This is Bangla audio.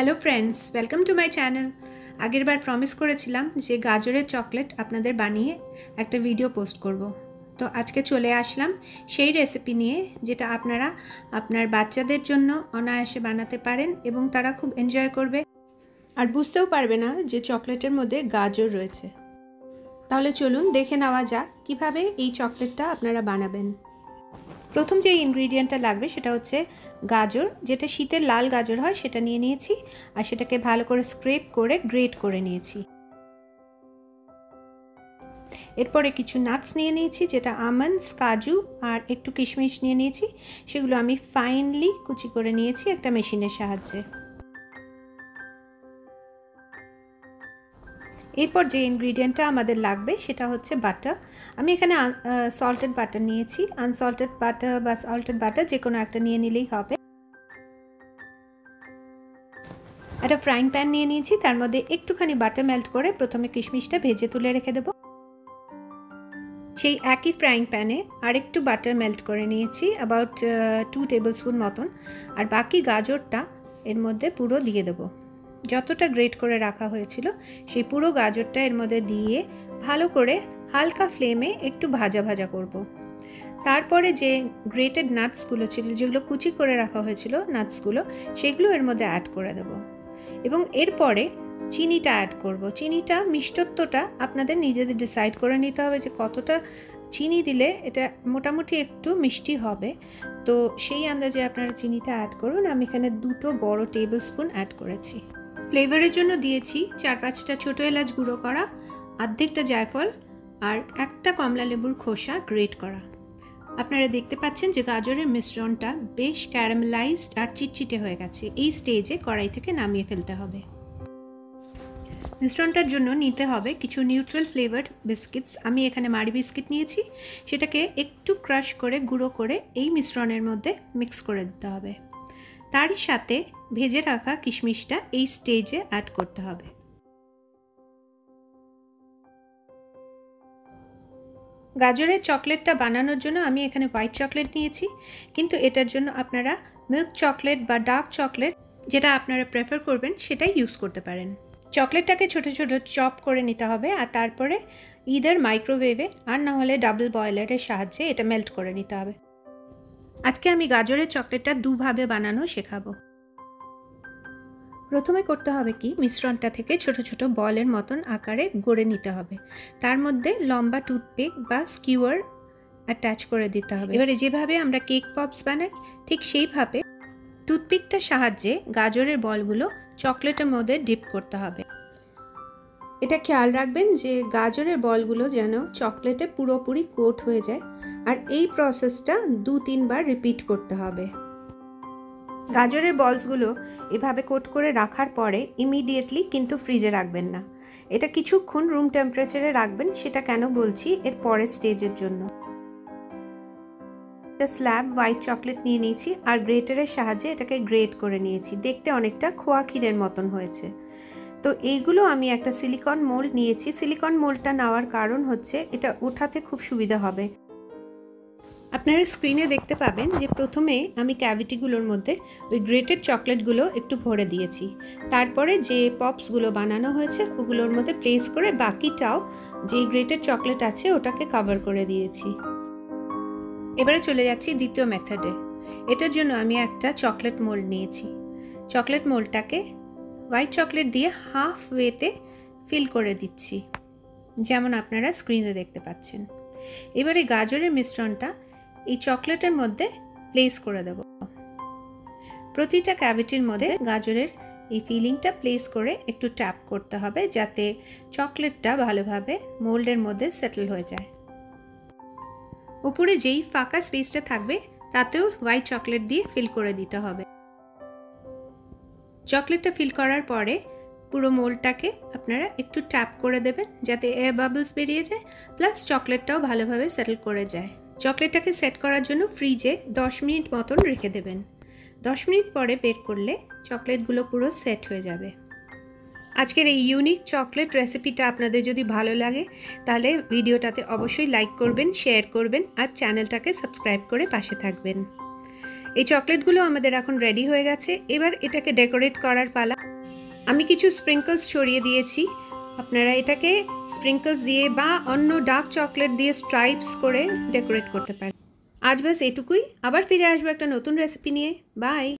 Hello friends, welcome to my channel. আগের বার প্রমিস করেছিলাম যে গাজরের চকলেট আপনাদের বানিয়ে একটা ভিডিও পোস্ট করব। তো আজকে চলে আসলাম সেই রেসিপি নিয়ে, যেটা আপনারা আপনার বাচ্চাদের জন্য অনায়াসে বানাতে পারেন এবং তারা খুব এনজয় করবে আর বুঝতেও পারবে না যে চকলেটের মধ্যে গাজর রয়েছে। তাহলে চলুন দেখে নেওয়া যাক কীভাবে এই চকলেটটা আপনারা বানাবেন। প্রথম যে ইনগ্রিডিয়েন্টটা লাগবে সেটা হচ্ছে গাজর, যেটা শীতের লাল গাজর হয় সেটা নিয়ে নিয়েছি আর সেটাকে ভালো করে স্ক্রেপ করে গ্রেট করে নিয়েছি। এরপরে কিছু নাটস নিয়ে নিয়েছি, যেটা আমন্ডস, কাজু আর একটু কিশমিশ নিয়ে নিয়েছি। সেগুলো আমি ফাইনলি কুচি করে নিয়েছি একটা মেশিনের সাহায্যে। এরপর যে ইনগ্রিডিয়েন্টটা আমাদের লাগবে সেটা হচ্ছে বাটার। আমি এখানে সল্টেড বাটার নিয়েছি। আনসল্টেড বাটার বা সল্টেড বাটার যে কোনো একটা নিয়ে নিলেই হবে। একটা ফ্রাইং প্যান নিয়ে নিয়েছি, তার মধ্যে একটুখানি বাটার মেল্ট করে প্রথমে কিশমিশটা ভেজে তুলে রেখে দেবো। সেই একই ফ্রাইং প্যানে আরেকটু বাটার মেল্ট করে নিয়েছি, অ্যাবাউট 2 টেবিল স্পুন মতন। আর বাকি গাজরটা এর মধ্যে পুরো দিয়ে দেবো। যতটা গ্রেট করে রাখা হয়েছিল সেই পুরো গাজরটা এর মধ্যে দিয়ে ভালো করে হালকা ফ্লেমে একটু ভাজা ভাজা করব। তারপরে যে গ্রেটেড নাটসগুলো ছিল, যেগুলো কুচি করে রাখা হয়েছিল নাটসগুলো, সেগুলো এর মধ্যে অ্যাড করে দেব এবং এরপরে চিনিটা অ্যাড করব। চিনিটা মিষ্টত্বটা আপনাদের নিজেদের ডিসাইড করে নিতে হবে যে কতটা চিনি দিলে এটা মোটামুটি একটু মিষ্টি হবে। তো সেই আন্দাজে আপনারা চিনিটা অ্যাড করুন। আমি এখানে 2 বড় টেবিল স্পুন অ্যাড করেছি। ফ্লেভারের জন্য দিয়েছি 4-5টা ছোটো এলাচ গুঁড়ো করা, অর্ধেকটা জায়ফল আর একটা কমলা লেবুর খোসা গ্রেট করা। আপনারা দেখতে পাচ্ছেন যে গাজরের মিশ্রণটা বেশ ক্যারামেলাইজড আর চিটচিটে হয়ে গেছে। এই স্টেজে কড়াই থেকে নামিয়ে ফেলতে হবে। মিশ্রণটার জন্য নিতে হবে কিছু নিউট্রাল ফ্লেভার্ড বিস্কিটস। আমি এখানে মারি বিস্কিট নিয়েছি। সেটাকে একটু ক্রাশ করে গুঁড়ো করে এই মিশ্রণের মধ্যে মিক্স করে দিতে হবে। তারই সাথে ভেজে রাখা কিশমিশটা এই স্টেজে অ্যাড করতে হবে। গাজরের চকলেটটা বানানোর জন্য আমি এখানে হোয়াইট চকলেট নিয়েছি, কিন্তু এটার জন্য আপনারা মিল্ক চকলেট বা ডার্ক চকলেট, যেটা আপনারা প্রেফার করবেন, সেটাই ইউজ করতে পারেন। চকলেটটাকে ছোট ছোট চপ করে নিতে হবে আর তারপরে ইদার মাইক্রোওয়েভে আর না হলে ডাবল বয়লারের সাহায্যে এটা মেল্ট করে নিতে হবে। আজকে আমি গাজরের চকলেটটা দুভাবে বানানো শেখাবো। প্রথমে করতে হবে কি, মিশ্রণটা থেকে ছোট ছোট বলের মতন আকারে গড়ে নিতে হবে। তার মধ্যে লম্বা টুথপিক বা স্কিউয়ার অ্যাটাচ করে দিতে হবে। এবারে যেভাবে আমরা কেক পপস বানাই ঠিক সেইভাবে টুথপিকটার সাহায্যে গাজরের বলগুলো চকলেটের মধ্যে ডিপ করতে হবে। এটা খেয়াল রাখবেন যে গাজরের বলগুলো যেন চকলেটে পুরোপুরি কোট হয়ে যায়, আর এই প্রসেসটা 2-3 বার রিপিট করতে হবে। গাজরের বলসগুলো এভাবে কোট করে রাখার পরে ইমিডিয়েটলি কিন্তু ফ্রিজে রাখবেন না। এটা কিছুক্ষণ রুম টেম্পারেচারে রাখবেন। সেটা কেন বলছি, এর পরের স্টেজের জন্য। স্ল্যাব হোয়াইট চকলেট নিয়ে নিয়েছি আর গ্রেটারের সাহায্যে এটাকে গ্রেট করে নিয়েছি। দেখতে অনেকটা খোয়া ক্ষীরের মতন হয়েছে। তো এইগুলো আমি একটা সিলিকন মোল্ড নিয়েছি। সিলিকন মোল্ডটা নেওয়ার কারণ হচ্ছে এটা ওঠাতে খুব সুবিধা হবে। আপনারা স্ক্রিনে দেখতে পাবেন যে প্রথমে আমি ক্যাভিটিগুলোর মধ্যে ওই গ্রেটেড চকলেটগুলো একটু ভরে দিয়েছি। তারপরে যে পপসগুলো বানানো হয়েছে ওগুলোর মধ্যে প্লেস করে বাকিটাও যে গ্রেটেড চকলেট আছে ওটাকে কভার করে দিয়েছি। এবারে চলে যাচ্ছি দ্বিতীয় মেথডে। এটার জন্য আমি একটা চকলেট মোল্ড নিয়েছি। চকলেট মোল্ডটাকে হোয়াইট চকলেট দিয়ে হাফ ওয়েতে ফিল করে দিচ্ছি, যেমন আপনারা স্ক্রিনে দেখতে পাচ্ছেন। এবারে গাজরের মিশ্রণটা এই চকলেটের মধ্যে প্লেস করে দেব। প্রতিটা ক্যাভিটির মধ্যে গাজরের এই ফিলিংটা প্লেস করে একটু ট্যাপ করতে হবে, যাতে চকলেটটা ভালোভাবে মোল্ডের মধ্যে সেটেল হয়ে যায়। উপরে যেই ফাঁকা স্পেসটা থাকবে তাতেও হোয়াইট চকলেট দিয়ে ফিল করে দিতে হবে। চকলেটটা ফিল করার পরে পুরো মোল্ডটাকে আপনারা একটু ট্যাপ করে দেবেন, যাতে এয়ার বাবলস বেরিয়ে যায়, প্লাস চকলেটটাও ভালোভাবে সেটেল করে যায়। চকলেটটাকে সেট করার জন্য ফ্রিজে 10 মিনিট মতন রেখে দেবেন। 10 মিনিট পরে বের করলে চকলেটগুলো পুরো সেট হয়ে যাবে। আজকের এই ইউনিক চকলেট রেসিপিটা আপনাদের যদি ভালো লাগে তাহলে ভিডিওটাতে অবশ্যই লাইক করবেন, শেয়ার করবেন আর চ্যানেলটাকে সাবস্ক্রাইব করে পাশে থাকবেন। এই চকলেটগুলো আমাদের এখন রেডি হয়ে গেছে। এবার এটাকে ডেকোরেট করার পালা। আমি কিছু স্প্রিঙ্কলস ছড়িয়ে দিয়েছি। আপনারা এটাকে স্প্রিঙ্কলস দিয়ে বা অন্য ডার্ক চকলেট দিয়ে স্ট্রাইপস করে ডেকোরেট করতে পারেন। আজ বাস এটুকুই, আবার ফিরে আসবো একটা নতুন রেসিপি নিয়ে। বাই।